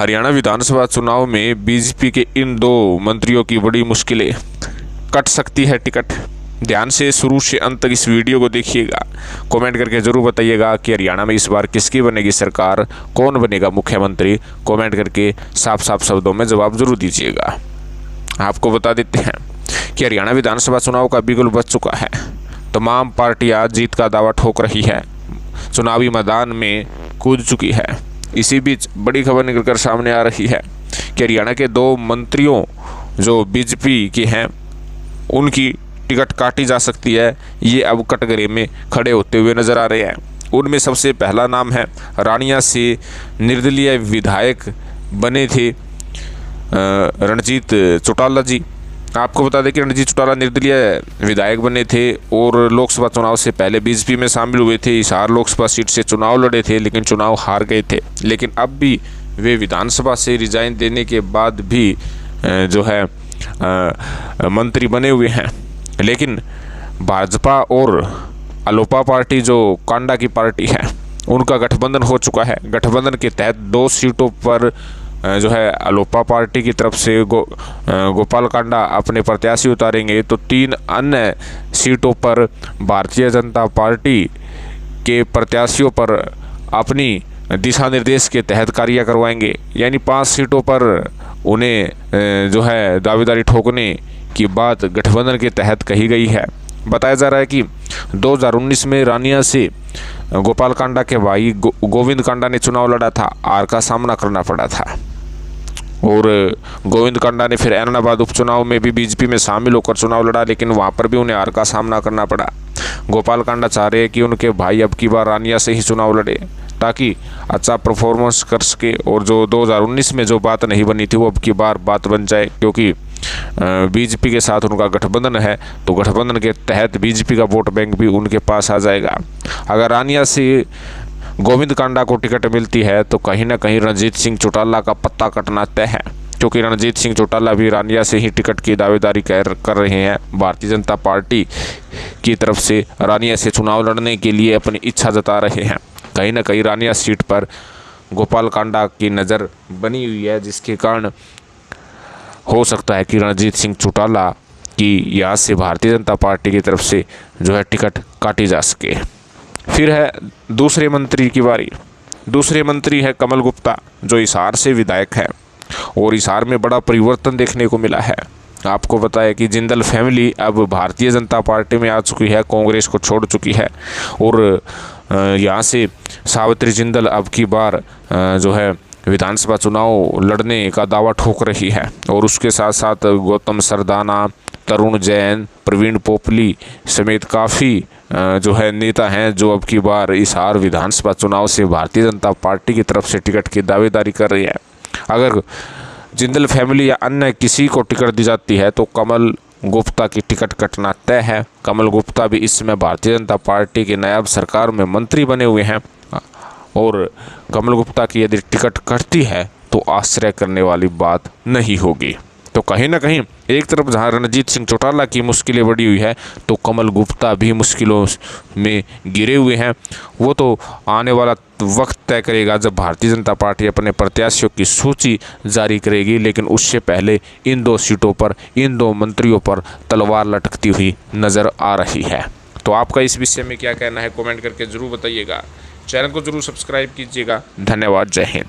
हरियाणा विधानसभा चुनाव में बीजेपी के इन दो मंत्रियों की बड़ी मुश्किलें, कट सकती है टिकट। ध्यान से शुरू से अंत तक इस वीडियो को देखिएगा। कमेंट करके ज़रूर बताइएगा कि हरियाणा में इस बार किसकी बनेगी सरकार, कौन बनेगा मुख्यमंत्री। कमेंट करके साफ साफ शब्दों में जवाब जरूर दीजिएगा। आपको बता देते हैं कि हरियाणा विधानसभा चुनाव का बिगुल बज चुका है। तमाम पार्टियां जीत का दावा ठोक रही है, चुनावी मैदान में कूद चुकी है। इसी बीच बड़ी खबर निकलकर सामने आ रही है कि हरियाणा के दो मंत्रियों जो बीजेपी के हैं उनकी टिकट काटी जा सकती है। ये अब कटघरे में खड़े होते हुए नजर आ रहे हैं। उनमें सबसे पहला नाम है, रानिया से निर्दलीय विधायक बने थे रणजीत चौटाला जी। आपको बता दें कि रणजीत चौटाला निर्दलीय विधायक बने थे और लोकसभा चुनाव से पहले बीजेपी में शामिल हुए थे। हिसार लोकसभा सीट से चुनाव लड़े थे लेकिन चुनाव हार गए थे। लेकिन अब भी वे विधानसभा से रिजाइन देने के बाद भी जो है मंत्री बने हुए हैं। लेकिन भाजपा और अलोपा पार्टी जो कांडा की पार्टी है उनका गठबंधन हो चुका है। गठबंधन के तहत 2 सीटों पर जो है अलोपा पार्टी की तरफ से गोपाल कांडा अपने प्रत्याशी उतारेंगे, तो 3 अन्य सीटों पर भारतीय जनता पार्टी के प्रत्याशियों पर अपनी दिशा निर्देश के तहत कार्य करवाएंगे। यानी 5 सीटों पर उन्हें जो है दावेदारी ठोकने की बात गठबंधन के तहत कही गई है। बताया जा रहा है कि 2019 में रानिया से गोपाल कांडा के भाई गोविंद कांडा ने चुनाव लड़ा था, हार का सामना करना पड़ा था। और गोविंद कांडा ने फिर ऐलनाबाद उपचुनाव में भी बीजेपी में शामिल होकर चुनाव लड़ा, लेकिन वहां पर भी उन्हें हार का सामना करना पड़ा। गोपाल कांडा चाह रहे हैं कि उनके भाई अब की बार रानिया से ही चुनाव लड़े ताकि अच्छा परफॉर्मेंस कर सके। और जो 2019 में जो बात नहीं बनी थी वो अब की बार बात बन जाए, क्योंकि बीजेपी के साथ उनका गठबंधन है, तो गठबंधन के तहत बीजेपी का वोट बैंक भी उनके पास आ जाएगा। अगर रानिया से गोविंद कांडा को टिकट मिलती है तो कहीं ना कहीं रणजीत सिंह चौटाला का पत्ता कटना तय है, क्योंकि रणजीत सिंह चौटाला भी रानिया से ही टिकट की दावेदारी कर रहे हैं। भारतीय जनता पार्टी की तरफ से रानिया से चुनाव लड़ने के लिए अपनी इच्छा जता रहे हैं। कहीं ना कहीं रानिया सीट पर गोपाल कांडा की नज़र बनी हुई है, जिसके कारण हो सकता है कि रणजीत सिंह चौटाला की यहाँ से भारतीय जनता पार्टी की तरफ से जो है टिकट काटी जा सके। फिर है दूसरे मंत्री की बारी। दूसरे मंत्री है कमल गुप्ता, जो हिसार से विधायक है और हिसार में बड़ा परिवर्तन देखने को मिला है। आपको बताया कि जिंदल फैमिली अब भारतीय जनता पार्टी में आ चुकी है, कांग्रेस को छोड़ चुकी है और यहाँ से सावित्री जिंदल अब की बार जो है विधानसभा चुनाव लड़ने का दावा ठोक रही है। और उसके साथ साथ गौतम सरदाना, तरुण जैन, प्रवीण पोपली समेत काफ़ी जो है नेता हैं जो अब की बार हिसार विधानसभा चुनाव से भारतीय जनता पार्टी की तरफ से टिकट की दावेदारी कर रही है। अगर जिंदल फैमिली या अन्य किसी को टिकट दी जाती है तो कमल गुप्ता की टिकट कटना तय है। कमल गुप्ता भी इस समय भारतीय जनता पार्टी की नायब सरकार में मंत्री बने हुए हैं और कमल गुप्ता की यदि टिकट कटती है तो आश्चर्य करने वाली बात नहीं होगी। तो कहीं ना कहीं एक तरफ जहां रणजीत सिंह चौटाला की मुश्किलें बढ़ी हुई है तो कमल गुप्ता भी मुश्किलों में घिरे हुए हैं। वो तो आने वाला वक्त तय करेगा जब भारतीय जनता पार्टी अपने प्रत्याशियों की सूची जारी करेगी, लेकिन उससे पहले इन 2 सीटों पर इन 2 मंत्रियों पर तलवार लटकती हुई नज़र आ रही है। तो आपका इस विषय में क्या कहना है, कमेंट करके ज़रूर बताइएगा। चैनल को ज़रूर सब्सक्राइब कीजिएगा। धन्यवाद। जय हिंद।